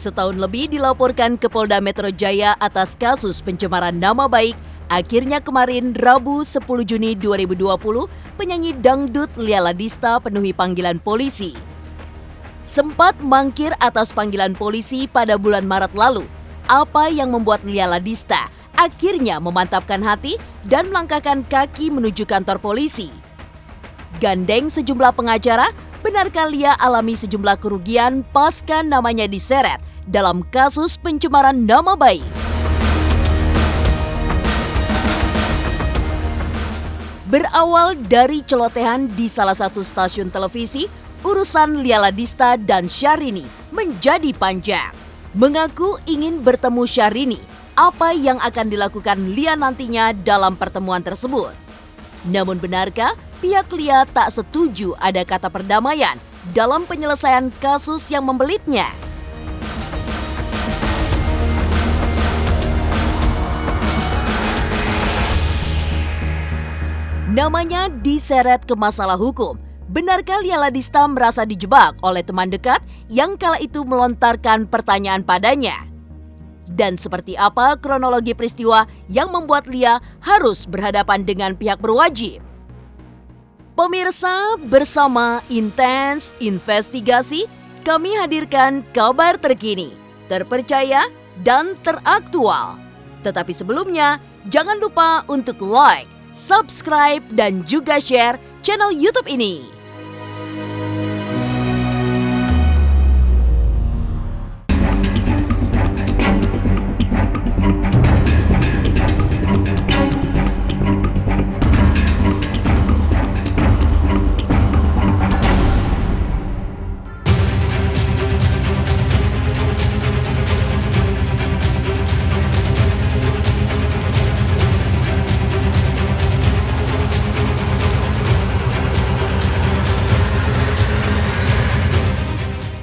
Setahun lebih dilaporkan ke Polda Metro Jaya atas kasus pencemaran nama baik. Akhirnya kemarin Rabu 10 Juni 2020, penyanyi dangdut Lia Ladista penuhi panggilan polisi. Sempat mangkir atas panggilan polisi pada bulan Maret lalu. Apa yang membuat Lia Ladista akhirnya memantapkan hati dan melangkahkan kaki menuju kantor polisi? Gandeng sejumlah pengacara, benarkah Lia alami sejumlah kerugian pasca namanya diseret dalam kasus pencemaran nama baik? Berawal dari celotehan di salah satu stasiun televisi, urusan Lia Ladista dan Syahrini menjadi panjang. Mengaku ingin bertemu Syahrini, apa yang akan dilakukan Lia nantinya dalam pertemuan tersebut? Namun benarkah pihak Lia tak setuju ada kata perdamaian dalam penyelesaian kasus yang membelitnya? Namanya diseret ke masalah hukum. Benarkah Lia Ladista merasa dijebak oleh teman dekat yang kala itu melontarkan pertanyaan padanya? Dan seperti apa kronologi peristiwa yang membuat Lia harus berhadapan dengan pihak berwajib? Pemirsa, bersama Intens Investigasi, kami hadirkan kabar terkini, terpercaya, dan teraktual. Tetapi sebelumnya, jangan lupa untuk like, subscribe, dan juga share channel YouTube ini.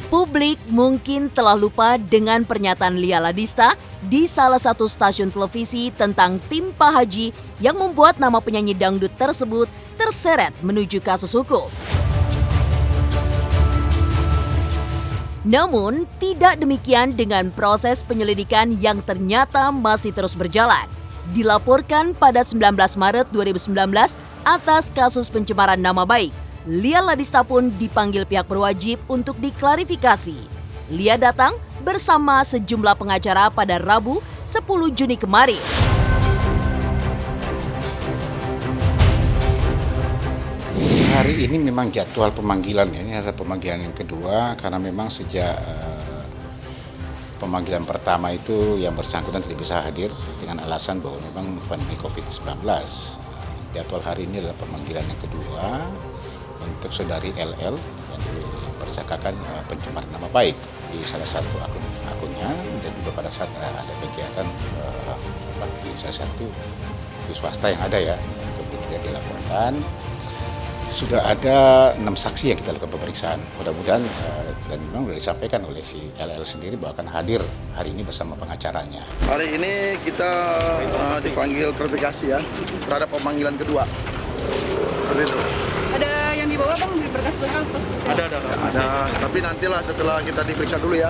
Publik mungkin telah lupa dengan pernyataan Lia Ladista di salah satu stasiun televisi tentang tim Pak Haji yang membuat nama penyanyi dangdut tersebut terseret menuju kasus hukum. Namun, tidak demikian dengan proses penyelidikan yang ternyata masih terus berjalan. Dilaporkan pada 19 Maret 2019 atas kasus pencemaran nama baik, Lia Ladista pun dipanggil pihak berwajib untuk diklarifikasi. Lia datang bersama sejumlah pengacara pada Rabu 10 Juni kemarin. Hari ini memang jadwal pemanggilan, ini adalah pemanggilan yang kedua karena memang sejak pemanggilan pertama itu yang bersangkutan tidak bisa hadir dengan alasan bahwa memang pandemi COVID-19. Jadwal hari ini adalah pemanggilan yang kedua untuk saudari LL yang dipersangkakan pencemaran nama baik di salah satu akunnya, dan juga pada saat ada kegiatan di salah satu swasta yang ada ya, kemudian dilaporkan. Sudah ada 6 saksi yang kita lakukan pemeriksaan. Mudah-mudahan dan memang sudah disampaikan oleh si LL sendiri bahwa akan hadir hari ini bersama pengacaranya. Hari ini kita dipanggil klarifikasi ya terhadap pemanggilan kedua. Seperti itu. Ada yang dibawa bang di berkas-berkas? Ada, tapi nantilah setelah kita diperiksa dulu ya,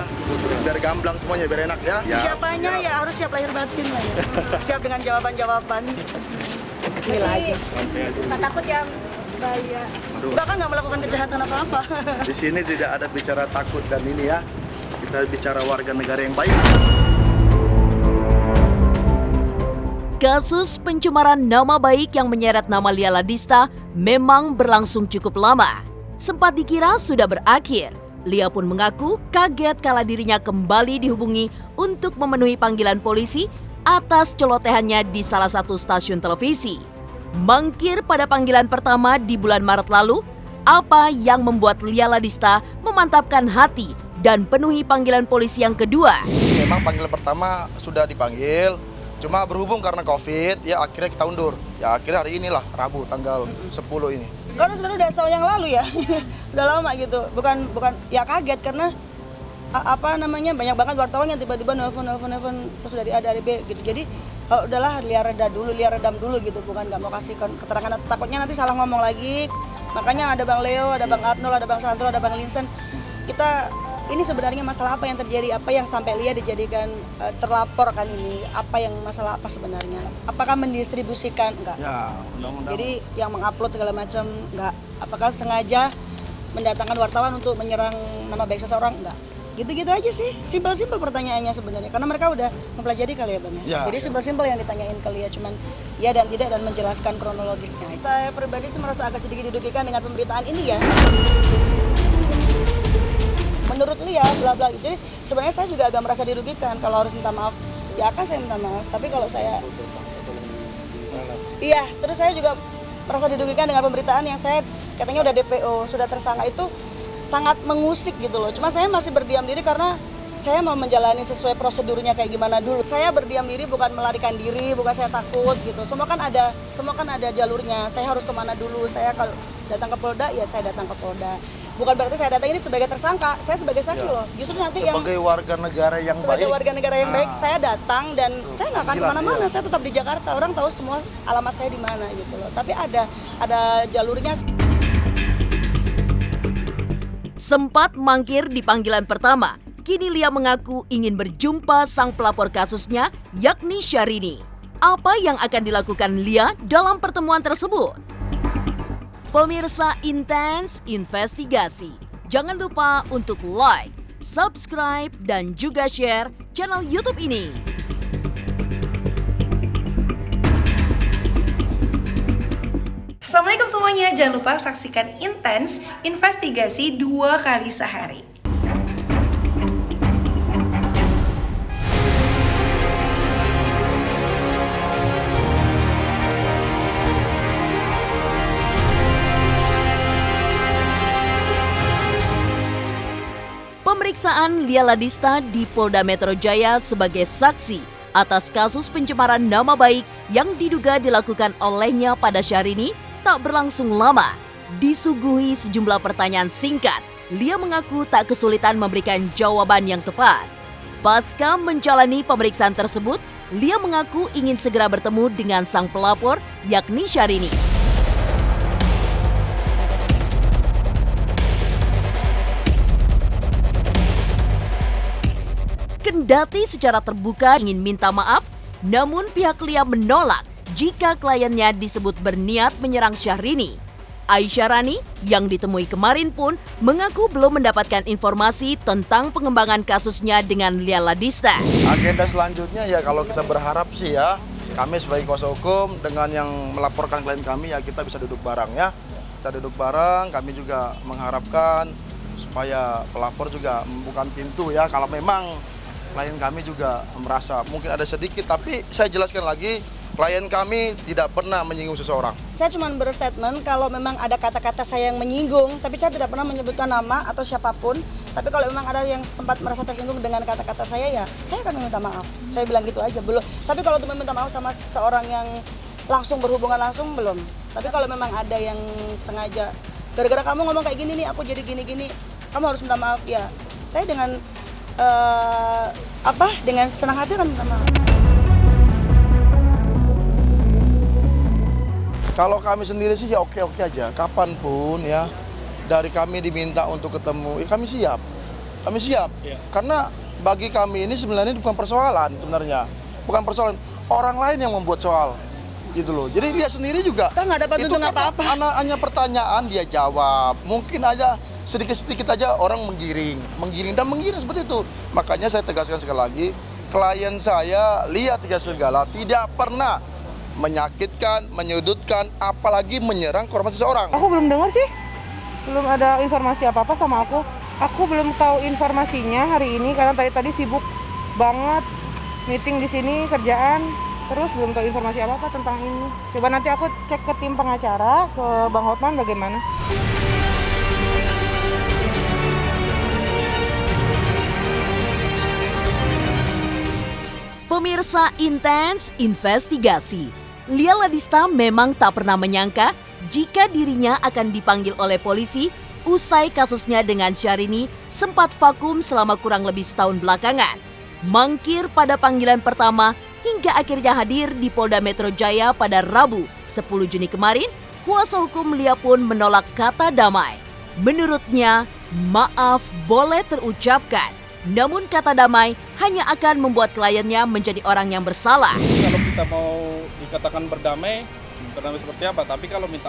biar gamblang semuanya, biar enak ya. Siapanya ya harus siap lahir batin lah ya. Siap dengan jawaban-jawaban. Ini lagi. Nggak takut ya bahaya. Bahkan nggak melakukan kejahatan apa-apa. Di sini tidak ada bicara takut dan ini ya, kita bicara warga negara yang baik. Kasus pencemaran nama baik yang menyeret nama Lia Ladista memang berlangsung cukup lama. Sempat dikira sudah berakhir. Lia pun mengaku kaget kala dirinya kembali dihubungi untuk memenuhi panggilan polisi atas celotehannya di salah satu stasiun televisi. Mangkir pada panggilan pertama di bulan Maret lalu, apa yang membuat Lia Ladista memantapkan hati dan penuhi panggilan polisi yang kedua? Memang panggilan pertama sudah dipanggil, cuma berhubung karena COVID, ya akhirnya kita undur. Ya akhirnya hari inilah, Rabu tanggal 10 ini. Karena sebenarnya udah setahun yang lalu ya, udah lama gitu. Bukan ya kaget karena banyak banget wartawan yang tiba-tiba nelfon terus dari A dari B gitu. Jadi udahlah Lia redam dulu gitu, bukan nggak mau kasih keterangan, takutnya nanti salah ngomong lagi. Makanya ada Bang Leo, ada Bang Arnold, ada Bang Santro, ada Bang Linsen. Kita ini sebenarnya masalah apa yang terjadi, apa yang sampai Lia dijadikan terlapor kan ini, apa yang masalah apa sebenarnya? Apakah mendistribusikan? Enggak. Ya, undang-undang. Jadi yang mengupload segala macam enggak. Apakah sengaja mendatangkan wartawan untuk menyerang nama baik seseorang? Enggak. Gitu-gitu aja sih, simpel-simpel pertanyaannya sebenarnya, karena mereka udah mempelajari kali ya Bang ya. Ya. Jadi simpel-simpel yang ditanyain ke Lia, cuman ya dan tidak dan menjelaskan kronologisnya. Saya pribadi sih merasa agak sedikit didugikan dengan pemberitaan ini ya. Menurut Lia, bla bla. Jadi sebenarnya saya juga agak merasa dirugikan kalau harus minta maaf. Ya akan saya minta maaf, tapi kalau saya iya, terus saya juga merasa dirugikan dengan pemberitaan yang saya katanya udah DPO, sudah tersangka, itu sangat mengusik gitu loh. Cuma saya masih berdiam diri karena saya mau menjalani sesuai prosedurnya kayak gimana dulu. Saya berdiam diri bukan melarikan diri, bukan saya takut gitu. Semua kan ada jalurnya. Saya harus kemana dulu. Saya kalau datang ke Polda ya saya datang ke Polda. Bukan berarti saya datang ini sebagai tersangka, saya sebagai saksi Ya. loh. Justru nanti sebagai warga negara yang sebagai baik. warga negara yang baik, saya datang dan saya nggak akan Panggilan, kemana-mana. iya. Saya tetap di Jakarta. Orang tahu semua alamat saya di mana gitu loh. Tapi ada jalurnya. Sempat mangkir di panggilan pertama, kini Lia mengaku ingin berjumpa sang pelapor kasusnya, yakni Syahrini. Apa yang akan dilakukan Lia dalam pertemuan tersebut? Pemirsa Intens Investigasi, jangan lupa untuk like, subscribe, dan juga share channel YouTube ini. Assalamualaikum semuanya, jangan lupa saksikan Intens Investigasi 2 kali sehari. Pemeriksaan Lia Ladista di Polda Metro Jaya sebagai saksi atas kasus pencemaran nama baik yang diduga dilakukan olehnya pada Syahrini tak berlangsung lama. Disuguhi sejumlah pertanyaan singkat, Lia mengaku tak kesulitan memberikan jawaban yang tepat. Pasca menjalani pemeriksaan tersebut, Lia mengaku ingin segera bertemu dengan sang pelapor, yakni Syahrini. Kendati secara terbuka ingin minta maaf, namun pihak Lia menolak jika kliennya disebut berniat menyerang Syahrini. Aisyah Rani yang ditemui kemarin pun mengaku belum mendapatkan informasi tentang pengembangan kasusnya dengan Lia Ladista. Agenda selanjutnya ya kalau kita berharap sih ya, kami sebagai kuasa hukum dengan yang melaporkan klien kami ya kita bisa duduk bareng ya. Kita duduk bareng, kami juga mengharapkan supaya pelapor juga membuka pintu ya kalau memang klien kami juga merasa mungkin ada sedikit, tapi saya jelaskan lagi, klien kami tidak pernah menyinggung seseorang. Saya cuma berstatement kalau memang ada kata-kata saya yang menyinggung, tapi saya tidak pernah menyebutkan nama atau siapapun. Tapi kalau memang ada yang sempat merasa tersinggung dengan kata-kata saya, ya saya akan meminta maaf. Saya bilang gitu aja, belum. Tapi kalau untuk meminta maaf sama seseorang yang langsung berhubungan langsung, belum. Tapi kalau memang ada yang sengaja, gara-gara kamu ngomong kayak gini nih, aku jadi gini-gini, kamu harus minta maaf ya. Saya dengan dengan senang hati akan minta maaf. Kalau kami sendiri sih ya oke-oke aja, kapanpun ya dari kami diminta untuk ketemu, ya kami siap. Kami siap, karena bagi kami ini sebenarnya bukan persoalan sebenarnya. Bukan persoalan, orang lain yang membuat soal. Gitu loh, jadi dia sendiri juga. Kita nggak dapat untung apa-apa. Hanya pertanyaan dia jawab, mungkin aja sedikit-sedikit aja orang menggiring seperti itu. Makanya saya tegaskan sekali lagi, klien saya Lia Tiga Serigala tidak pernah menyakitkan, menyudutkan, apalagi menyerang korban seseorang. Aku belum dengar sih, belum ada informasi apa-apa sama aku. Aku belum tahu informasinya hari ini karena tadi sibuk banget meeting di sini kerjaan, terus belum tahu informasi apa-apa tentang ini. Coba nanti aku cek ke tim pengacara, ke Bang Hotman bagaimana. Pemirsa Intens Investigasi, Lia Ladista memang tak pernah menyangka jika dirinya akan dipanggil oleh polisi usai kasusnya dengan Syahrini sempat vakum selama kurang lebih setahun belakangan. Mangkir pada panggilan pertama hingga akhirnya hadir di Polda Metro Jaya pada Rabu 10 Juni kemarin, kuasa hukum Lia pun menolak kata damai. Menurutnya, maaf boleh terucapkan, namun kata damai hanya akan membuat kliennya menjadi orang yang bersalah. Kalau kita mau dikatakan berdamai seperti apa? Tapi kalau minta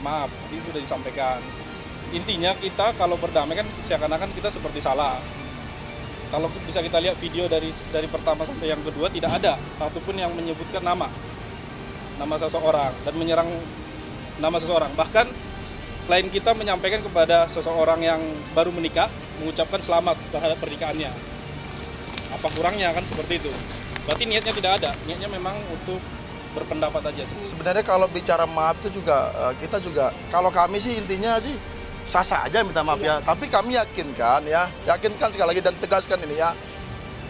maaf, ini sudah disampaikan. Intinya kita kalau berdamai kan seakan-akan kita seperti salah. Kalau bisa kita lihat video dari pertama sampai yang kedua, tidak ada satupun yang menyebutkan nama seseorang dan menyerang nama seseorang. Bahkan klien kita menyampaikan kepada seseorang yang baru menikah, mengucapkan selamat terhadap pernikahannya. Apa kurangnya kan seperti itu? Berarti niatnya tidak ada, niatnya memang untuk berpendapat aja. Sebenarnya kalau bicara maaf itu juga kita juga, kalau kami sih intinya sih sah-sah aja minta maaf ya. Tapi kami yakinkan sekali lagi dan tegaskan ini ya,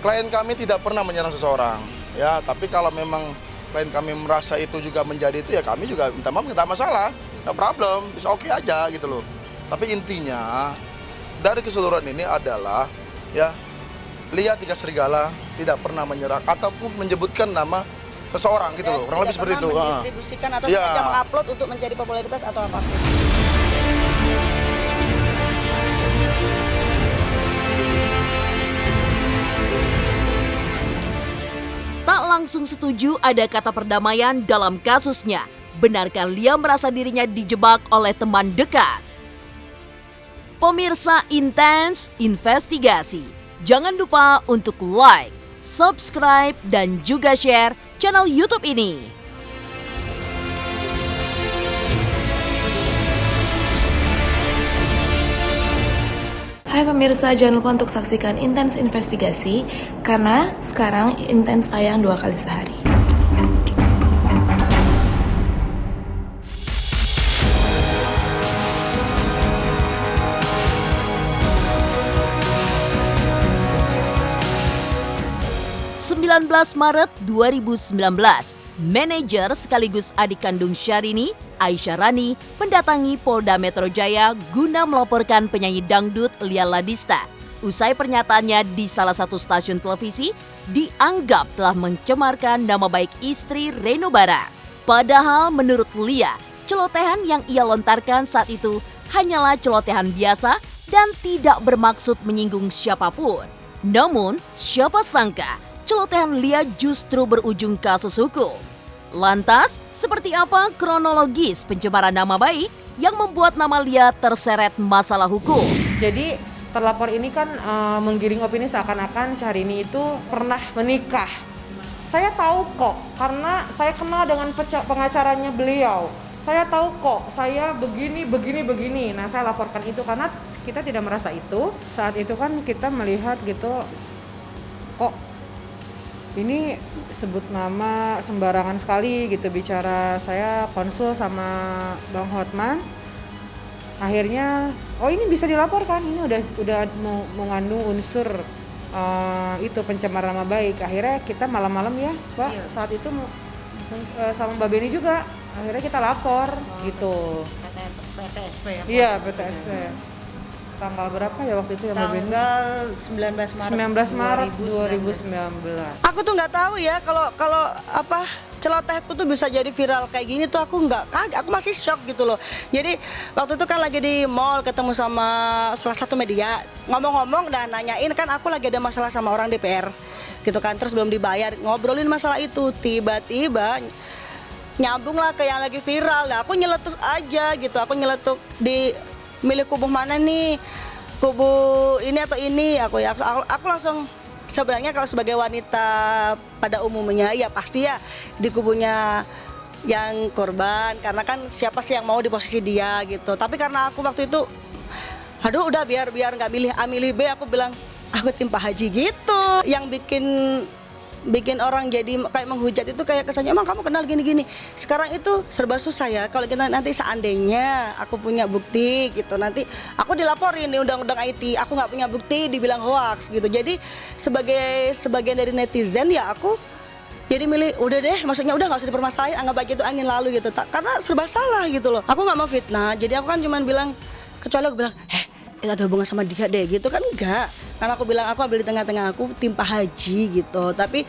klien kami tidak pernah menyerang seseorang ya. Tapi kalau memang klien kami merasa itu juga menjadi itu ya, kami juga minta maaf, tidak masalah, no problem, bisa oke aja gitu loh. Tapi intinya dari keseluruhan ini adalah ya, lihat tiga serigala tidak pernah menyerang ataupun menyebutkan nama seseorang gitu loh, kurang lebih seperti itu. Mendistribusikan atau sengaja mengupload untuk mencari popularitas atau apapun. Tak langsung setuju ada kata perdamaian dalam kasusnya. Benarkah Lia merasa dirinya dijebak oleh teman dekat? Pemirsa Intens Investigasi, jangan lupa untuk like, subscribe, dan juga share channel YouTube ini. Hai pemirsa, jangan lupa untuk saksikan Intens Investigasi karena sekarang Intens tayang 2 kali sehari. Maret 2019, manajer sekaligus adik kandung Syahrini, Aisyah Rani, mendatangi Polda Metro Jaya guna melaporkan penyanyi dangdut Lia Ladista. Usai pernyataannya di salah satu stasiun televisi, dianggap telah mencemarkan nama baik istri Reno Bara. Padahal menurut Lia, celotehan yang ia lontarkan saat itu hanyalah celotehan biasa dan tidak bermaksud menyinggung siapapun. Namun, siapa sangka celotehan Lia justru berujung kasus hukum. Lantas, seperti apa kronologis pencemaran nama baik yang membuat nama Lia terseret masalah hukum? Jadi terlapor ini kan menggiring opini seakan-akan Syahrini itu pernah menikah. Saya tahu kok, karena saya kenal dengan pengacaranya beliau. Saya tahu kok, saya begini. Nah, saya laporkan itu karena kita tidak merasa itu. Saat itu kan kita melihat gitu, kok ini sebut nama sembarangan sekali gitu bicara. Saya konsul sama Bang Hotman. Akhirnya, oh ini bisa dilaporkan. Ini udah mengandung unsur itu pencemaran nama baik. Akhirnya kita malam-malam ya, Mbak. Iya. Saat itu sama Mbak Beni juga. Akhirnya kita lapor gitu. PTSP ya? Iya, PTSP. Tanggal berapa ya waktu itu ya Mbak Beni? Tanggal 19 Maret 2019. Aku tuh nggak tahu ya kalau apa celotehku tuh bisa jadi viral kayak gini tuh aku nggak kaget, aku masih shock gitu loh. Jadi waktu itu kan lagi di mall ketemu sama salah satu media, ngomong-ngomong dan nanyain kan aku lagi ada masalah sama orang DPR gitu kan, terus belum dibayar, ngobrolin masalah itu, tiba-tiba nyambung lah ke yang lagi viral. Nah, aku nyeletuk aja gitu, aku nyeletuk di milik kubu mana nih, kubu ini atau ini, aku langsung sebenarnya kalau sebagai wanita pada umumnya ya pasti ya di kubunya yang korban, karena kan siapa sih yang mau di posisi dia gitu. Tapi karena aku waktu itu aduh udah biar nggak milih A milih B, aku bilang aku tim Pak Haji gitu. Yang bikin orang jadi kayak menghujat itu kayak kesannya emang kamu kenal gini-gini. Sekarang itu serba susah ya, kalau kita nanti seandainya aku punya bukti gitu, nanti aku dilaporin di undang-undang IT, aku nggak punya bukti dibilang hoax gitu. Jadi sebagian dari netizen ya aku jadi milih udah deh, maksudnya udah nggak usah dipermasalahin, anggap aja itu angin lalu gitu, karena serba salah gitu loh. Aku nggak mau fitnah, jadi aku kan cuman bilang, kecuali aku bilang itu ada hubungan sama dia deh gitu kan, enggak. Karena aku bilang aku ambil di tengah-tengah, aku tim Pak Haji gitu. Tapi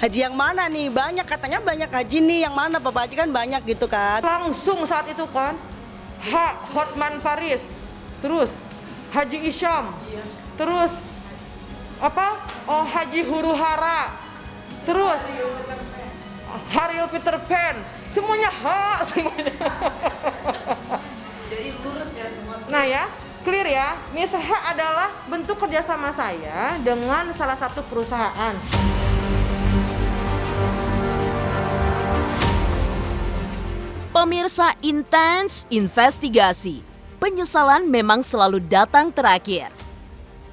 haji yang mana nih? Banyak, katanya banyak haji nih, yang mana Pak Haji kan banyak gitu kan. Langsung saat itu kan Hotman Paris terus Haji Isyam, terus Haji Huru Hara, terus Haril Peter Pan, semuanya semuanya. Jadi lurus ya semua. Nah ya, clear ya, Mr. H adalah bentuk kerjasama saya dengan salah satu perusahaan. Pemirsa Intens Investigasi, penyesalan memang selalu datang terakhir.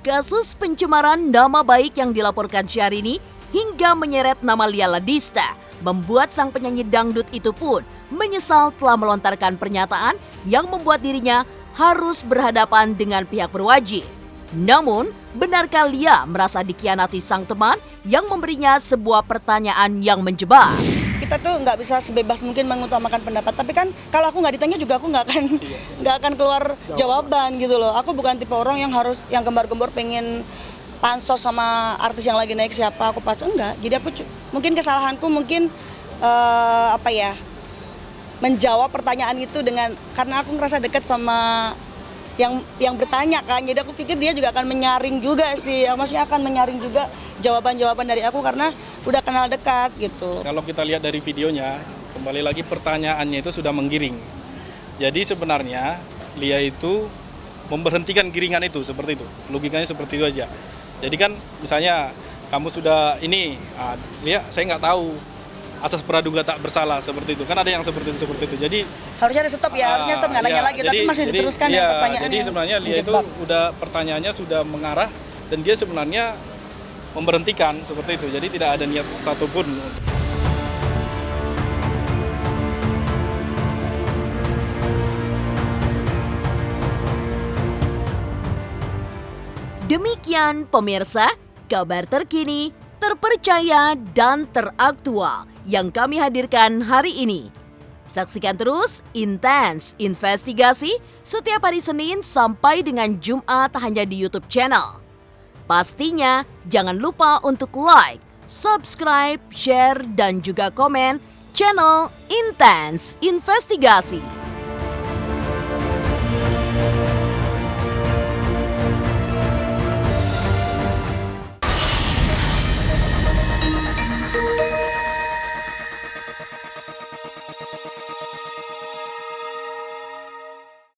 Kasus pencemaran nama baik yang dilaporkan Syahrini hingga menyeret nama Lia Ladista membuat sang penyanyi dangdut itu pun menyesal telah melontarkan pernyataan yang membuat dirinya harus berhadapan dengan pihak berwajib. Namun, benarkah Lia merasa dikhianati sang teman yang memberinya sebuah pertanyaan yang menjebak? Kita tuh nggak bisa sebebas mungkin mengutamakan pendapat, tapi kan kalau aku nggak ditanya juga aku nggak akan keluar jawaban gitu loh. Aku bukan tipe orang yang gembar-gembor pengen pansos sama artis yang lagi naik siapa aku pas enggak. Jadi aku mungkin kesalahanku menjawab pertanyaan itu karena aku ngerasa dekat sama yang bertanya kan, jadi aku pikir dia juga akan menyaring juga sih, maksudnya akan menyaring juga jawaban-jawaban dari aku karena udah kenal dekat gitu. Kalau kita lihat dari videonya, kembali lagi pertanyaannya itu sudah menggiring. Jadi sebenarnya Lia itu memberhentikan giringan itu, seperti itu. Logikanya seperti itu aja. Jadi kan misalnya kamu sudah Lia saya nggak tahu asas praduga tak bersalah, seperti itu. Kan ada yang seperti itu. Jadi harusnya ada stop ya, harusnya stop nggak nanya lagi, tapi masih diteruskan ya pertanyaannya. Jadi sebenarnya Lia itu pertanyaannya sudah mengarah dan dia sebenarnya memberhentikan seperti itu. Jadi tidak ada niat satupun. Demikian pemirsa, kabar terkini, terpercaya dan teraktual yang kami hadirkan hari ini. Saksikan terus Intens Investigasi setiap hari Senin sampai dengan Jumat hanya di YouTube channel. Pastinya jangan lupa untuk like, subscribe, share, dan juga komen channel Intens Investigasi.